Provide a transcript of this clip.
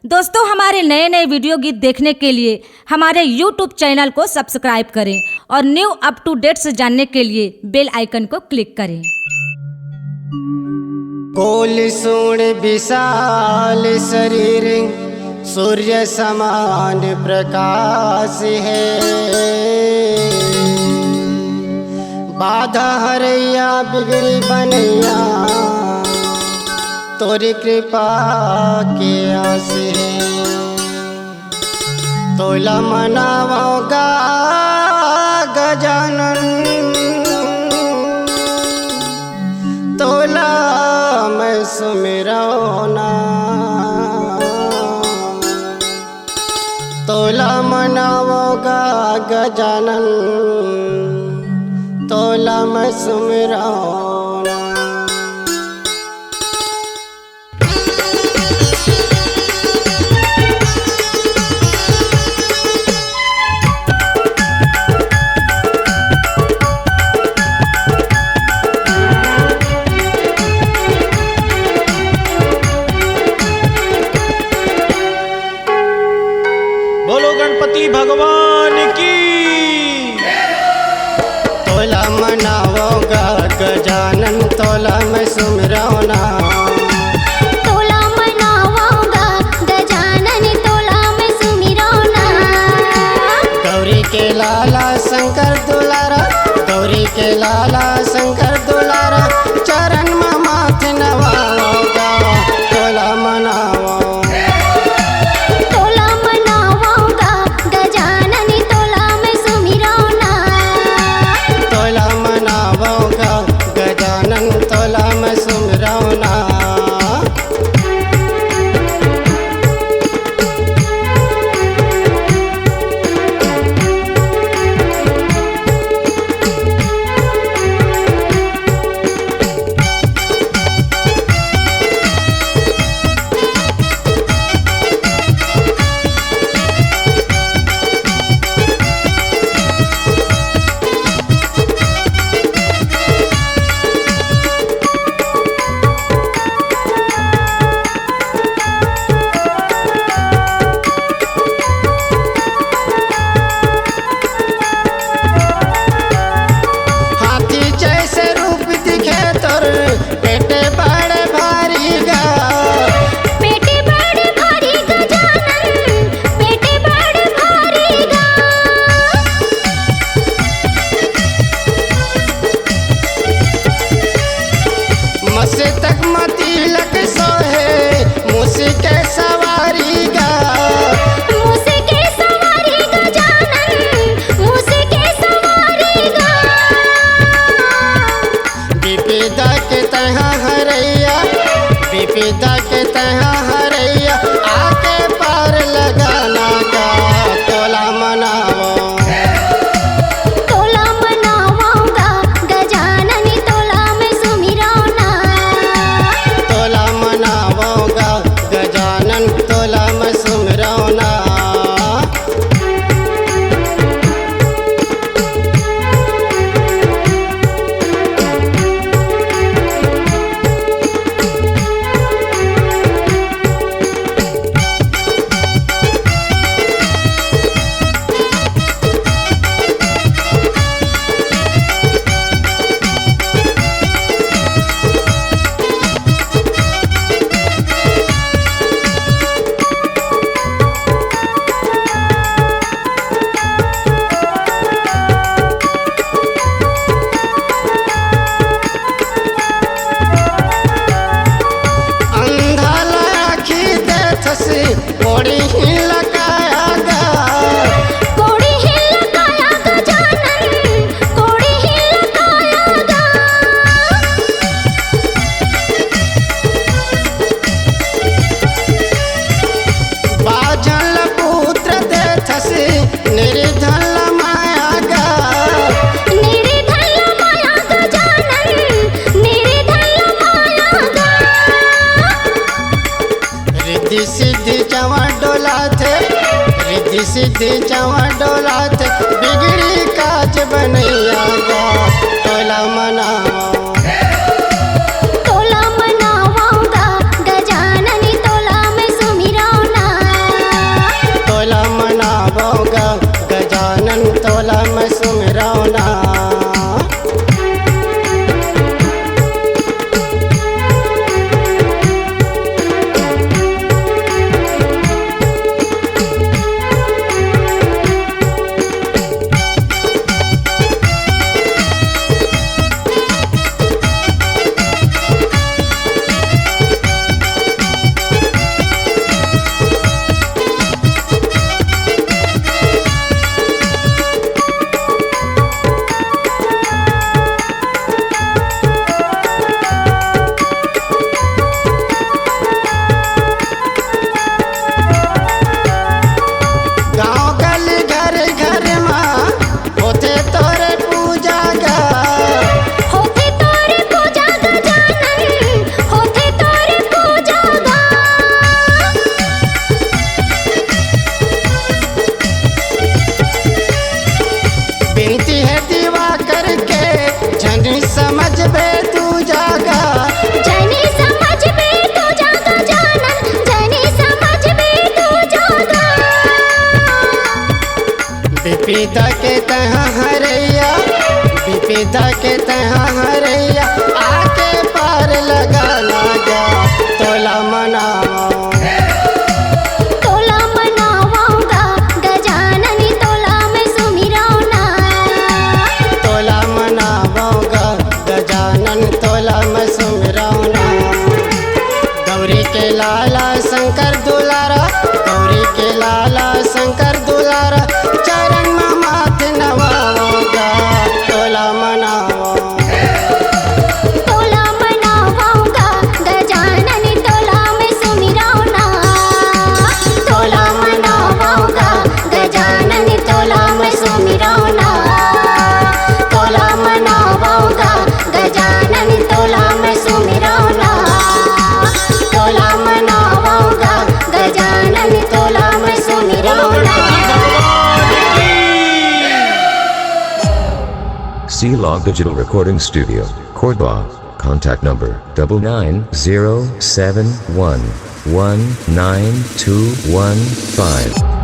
दोस्तों, हमारे नए नए वीडियो गीत देखने के लिए हमारे YouTube चैनल को सब्सक्राइब करें और न्यू अप टू डेट्स जानने के लिए बेल आइकन को क्लिक करें। गोल सूण विशाल शरीर सूर्य समान प्रकाश है। बाधा हरैया बिगड़ी बनैया तोरी कृपा के आस है। तोला मनावोगा गजानन, तोला मैं सुमिरौना, तोला मनावोगा गजानन, तोला मैं सुमिरौना। बोलो गणपति भगवान की। तोला मनावोगा गजानन, तोला मैं सुमिरौना, तोला मनावोगा गजानन, तोला मैं सुमिरौना। गौरी के लाला शंकर दुलारा, गौरी के लाला शंकर दुलारा, चरण में माथे नवाओगा तोला मनावो। तोला मनावोगा गजानन, तोला मैं सुमिरौना, तोला मनावोगा गजानन, तोला मैं सुमिरौना। हाथी जैसे रूप दिखे तोर पेटे बड़े भारी गा, पेटे बड़े भारी गजानन, पेटे बड़े भारी गा। मस्तक मतिलक सोहे मुझके सवारी गा, मुझके सवारी गजानन, मुझके सवारी गा। विपदा के तहाँ हरैया, विपदा के तहाँ हरैया, आके पार लगाना का तोला मनावो। तोला मनावोगा गजानन, तोला मैं सुमिरौना, तोला मनावोगा गजानन, तोला मैं सुमिरौना। अंधा लाखी देखसी कोड़ी ही लगाया गा, कोड़ी ही लगाया गजानन, कोड़ी ही लगाया गा। बाजल पुत्र देखसी निर्धन माया गा, निर्धन माया गजानन, निर्धन माया गा। रिद्धि सिद्धि जवा डोला थे, रिद्धि सिद्धि जवा डोला थे, बिगड़ी काज बनैया गा तोला मनावो। तोला मनावोगा गजानन, तोला मैं सुमिरौना, विपदा के तहाँ हरैया, विपदा के तहाँ हरैया, आके पार लगाना जा तोला मनाओ। तोला मनावाऊंगा गजानन तोला मैं सुमिरौना। तोला मनाऊंगा गजानन तोला मैं सुमिरौना। गौरी के लाला शंकर दुलारा, गौरी के लाला शंकर दुलारा, चरण में माथ नवाऊंगा तोला मनाओ। तोला मनावाऊंगा गजानन तोला मैं सुमिरौना। तोला मनावाऊंगा गजानन तोला मैं सुमिरौना। तोला मनावाऊंगा गजानन तोला मैं सुमिरौना। तोला मनावाऊंगा गजानन तोला मैं सुमिरौना। C-Log Digital Recording Studio, Cordoba. Contact number 9907119215.